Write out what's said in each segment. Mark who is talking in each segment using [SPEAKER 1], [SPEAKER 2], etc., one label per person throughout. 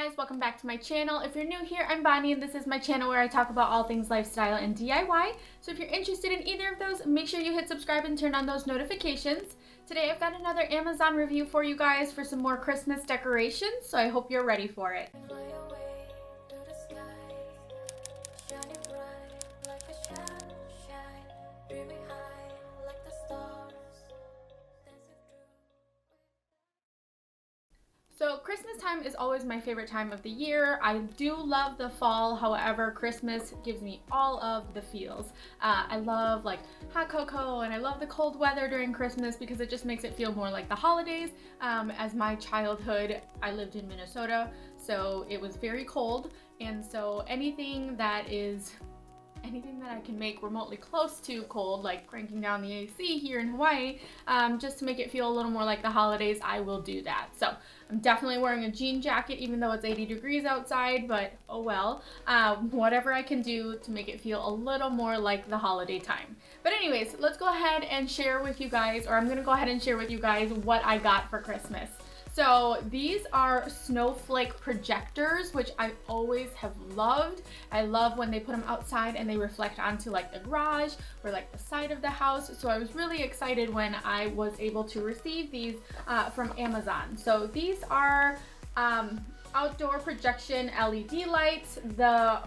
[SPEAKER 1] guys, welcome back to my channel. If you're new here, I'm Bonnie and this is my channel where I talk about all things lifestyle and DIY. So if you're interested in either of those, make sure you hit subscribe and turn on those notifications. Today I've got another Amazon review for you guys for some more Christmas decorations, so I hope you're ready for it. So Christmas time is always my favorite time of the year. I do love the fall, however, Christmas gives me all of the feels. I love like hot cocoa and I love the cold weather during Christmas because it just makes it feel more like the holidays. As my childhood, I lived in Minnesota, so it was very cold, and so anything that I can make remotely close to cold, like cranking down the AC here in Hawaii, just to make it feel a little more like the holidays, I will do that. So I'm definitely wearing a jean jacket even though it's 80 degrees outside, but oh well. Whatever I can do to make it feel a little more like the holiday time. But anyways, let's go ahead and share with you guys, or I'm gonna go ahead and share with you guys what I got for Christmas. So these are Snowflake projectors, which I always have loved. I love when they put them outside and they reflect onto like the garage or like the side of the house. So I was really excited when I was able to receive these from Amazon. So these are outdoor projection LED lights. The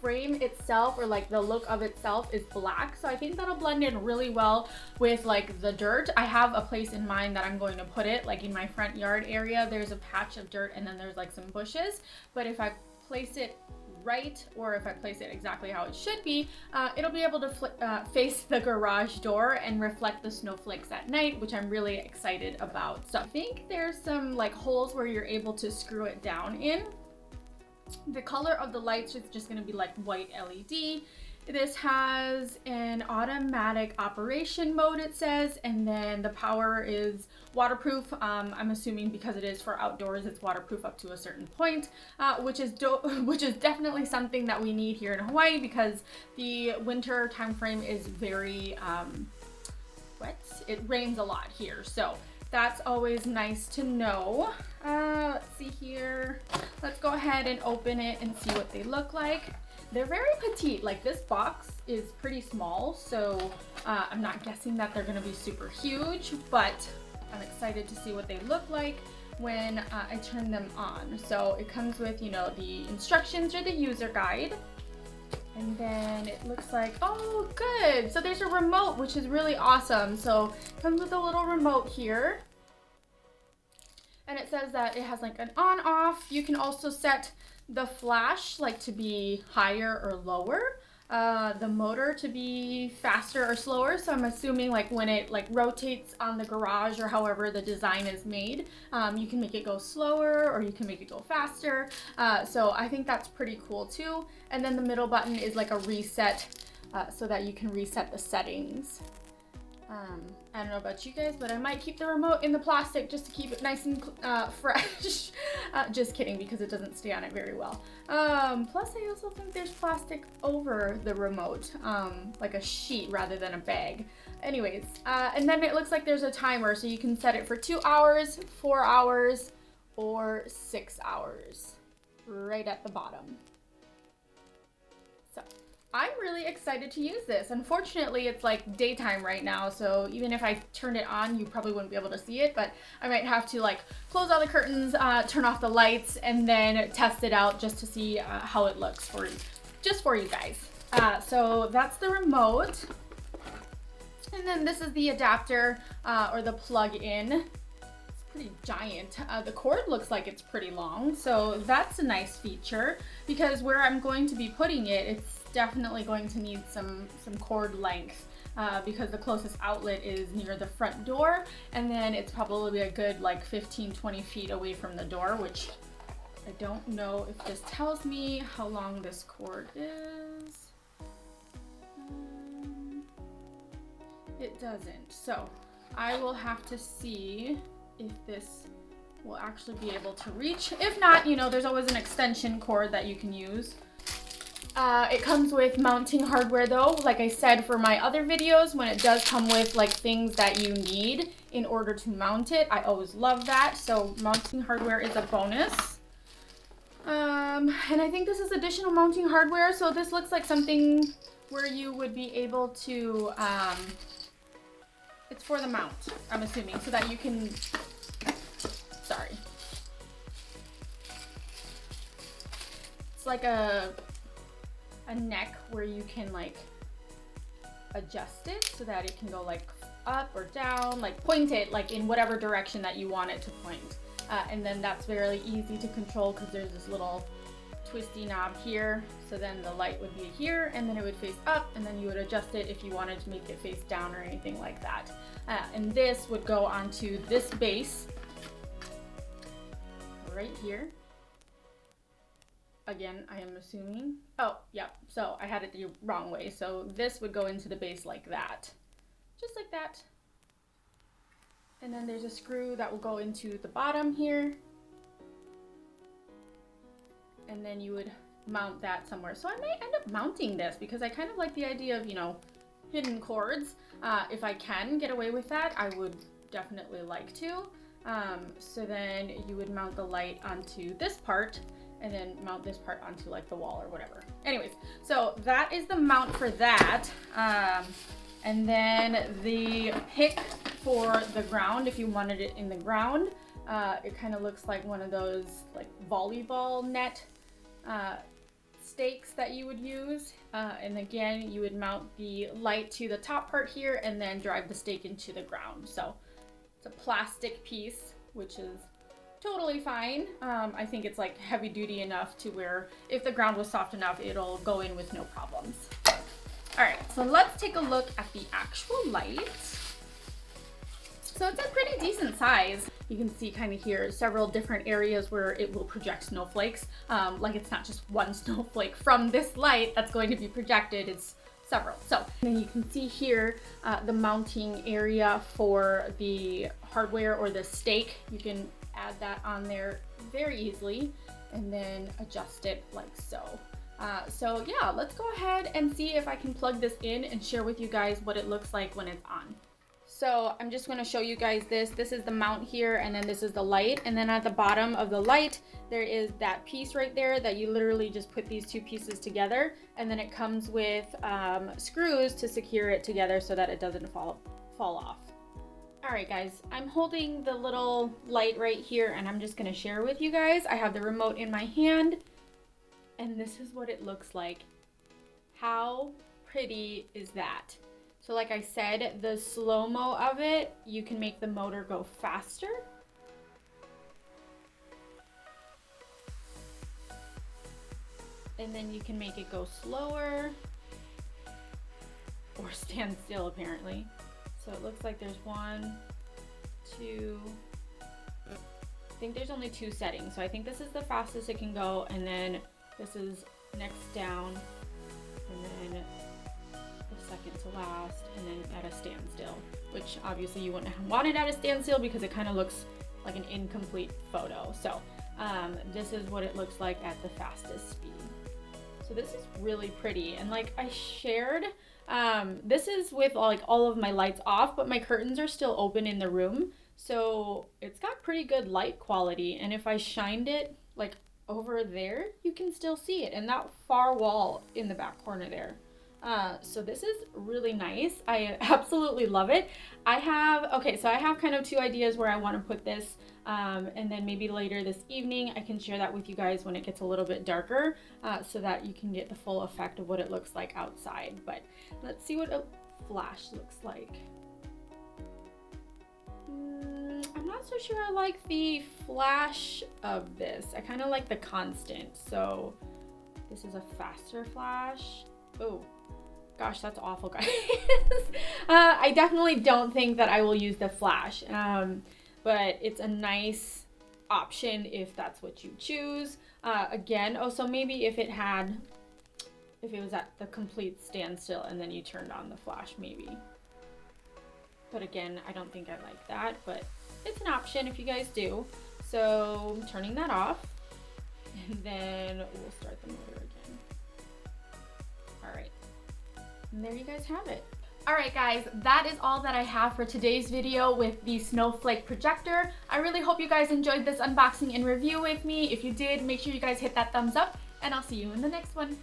[SPEAKER 1] frame itself, or like the look of itself, is black, so I think that'll blend in really well with like the dirt. I have a place in mind that I'm going to put it, like in my front yard area. There's a patch of dirt and then there's like some bushes, but if I place it right, or if I place it exactly how it should be, it'll be able to face the garage door and reflect the snowflakes at night, which I'm really excited about. So I think there's some like holes where you're able to screw it down in. The color of the lights is just going to be like white LED. This has an automatic operation mode, it says, and then the power is waterproof. I'm assuming because it is for outdoors, it's waterproof up to a certain point, which is definitely something that we need here in Hawaii because the winter time frame is very wet. It rains a lot here, so that's always nice to know. Let's see here. Let's go ahead and open it and see what they look like. They're very petite. Like, this box is pretty small, so I'm not guessing that they're gonna be super huge, but I'm excited to see what they look like when I turn them on. So it comes with, you know, the instructions or the user guide. And then it looks like, oh good, so there's a remote, which is really awesome. So it comes with a little remote here. And it says that it has like an on off. You can also set the flash like to be higher or lower, the motor to be faster or slower. So I'm assuming like when it like rotates on the garage or however the design is made, you can make it go slower or you can make it go faster. So I think that's pretty cool too. And then the middle button is like a reset, so that you can reset the settings. I don't know about you guys, but I might keep the remote in the plastic just to keep it nice and fresh. Just kidding, because it doesn't stay on it very well. Plus I also think there's plastic over the remote, like a sheet rather than a bag. Anyways, and then it looks like there's a timer, so you can set it for 2 hours, 4 hours, or 6 hours, right at the bottom. So I'm really excited to use this. Unfortunately, it's like daytime right now, so even if I turned it on, you probably wouldn't be able to see it, but I might have to like close all the curtains, turn off the lights, and then test it out just to see how it looks for you guys. So that's the remote. And then this is the adapter, or the plug-in. Pretty giant. The cord looks like it's pretty long, so that's a nice feature because where I'm going to be putting it, it's definitely going to need some cord length, because the closest outlet is near the front door, and then it's probably a good like 15-20 feet away from the door, which I don't know if this tells me how long this cord is. It doesn't, so I will have to see if this will actually be able to reach. If not, you know, there's always an extension cord that you can use. It comes with mounting hardware though, like I said for my other videos, when it does come with like things that you need in order to mount it. I always love that, so mounting hardware is a bonus. And I think this is additional mounting hardware. So this looks like something where you would be able to, it's for the mount, I'm assuming, so that you can, sorry. It's like a neck where you can like adjust it so that it can go like up or down, like point it like in whatever direction that you want it to point. And then that's very easy to control because there's this little twisty knob here. So then the light would be here and then it would face up, and then you would adjust it if you wanted to make it face down or anything like that. And this would go onto this base right here. Again, I am assuming, oh, yeah, so I had it the wrong way. So this would go into the base like that, just like that. And then there's a screw that will go into the bottom here. And then you would mount that somewhere. So I might end up mounting this because I kind of like the idea of, you know, hidden cords. If I can get away with that, I would definitely like to. So then you would mount the light onto this part and then mount this part onto like the wall or whatever. Anyways, so that is the mount for that. And then the pick for the ground, if you wanted it in the ground, it kind of looks like one of those like volleyball net stakes that you would use. And again, you would mount the light to the top part here and then drive the stake into the ground. So it's a plastic piece, which is totally fine. I think it's like heavy duty enough to where if the ground was soft enough, it'll go in with no problems. All right, so let's take a look at the actual light. So it's a pretty decent size. You can see kind of here several different areas where it will project snowflakes. Like it's not just one snowflake from this light that's going to be projected, it's several. So then you can see here the mounting area for the hardware or the stake. You can add that on there very easily and then adjust it like so. So yeah, let's go ahead and see if I can plug this in and share with you guys what it looks like when it's on. So I'm just going to show you guys this. This is the mount here, and then this is the light. And then at the bottom of the light, there is that piece right there that you literally just put these two pieces together. And then it comes with screws to secure it together so that it doesn't fall off. All right, guys, I'm holding the little light right here, and I'm just going to share with you guys. I have the remote in my hand, and this is what it looks like. How pretty is that? So like I said, the slow-mo of it, you can make the motor go faster. And then you can make it go slower or stand still apparently. So it looks like there's 1, 2, I think there's only 2 settings. So I think this is the fastest it can go, and then this is next down, and then second to last, and then at a standstill, which obviously you wouldn't want it at a standstill because it kind of looks like an incomplete photo. So this is what it looks like at the fastest speed. So this is really pretty, and like I shared, this is with like all of my lights off, but my curtains are still open in the room, so it's got pretty good light quality. And if I shined it like over there, you can still see it, and that far wall in the back corner there. So this is really nice. I absolutely love it. I have kind of 2 ideas where I want to put this, and then maybe later this evening I can share that with you guys when it gets a little bit darker, so that you can get the full effect of what it looks like outside. But let's see what a flash looks like. I'm not so sure I like the flash of this. I kind of like the constant. So this is a faster flash. Oh. Gosh, that's awful, guys. I definitely don't think that I will use the flash, but it's a nice option if that's what you choose. Again, oh, so maybe if it was at the complete standstill and then you turned on the flash, maybe. But again, I don't think I like that, but it's an option if you guys do. So I'm turning that off, and then we'll start the motor again. All right. And there you guys have it. Alright guys, that is all that I have for today's video with the Snowflake projector. I really hope you guys enjoyed this unboxing and review with me. If you did, make sure you guys hit that thumbs up, and I'll see you in the next one.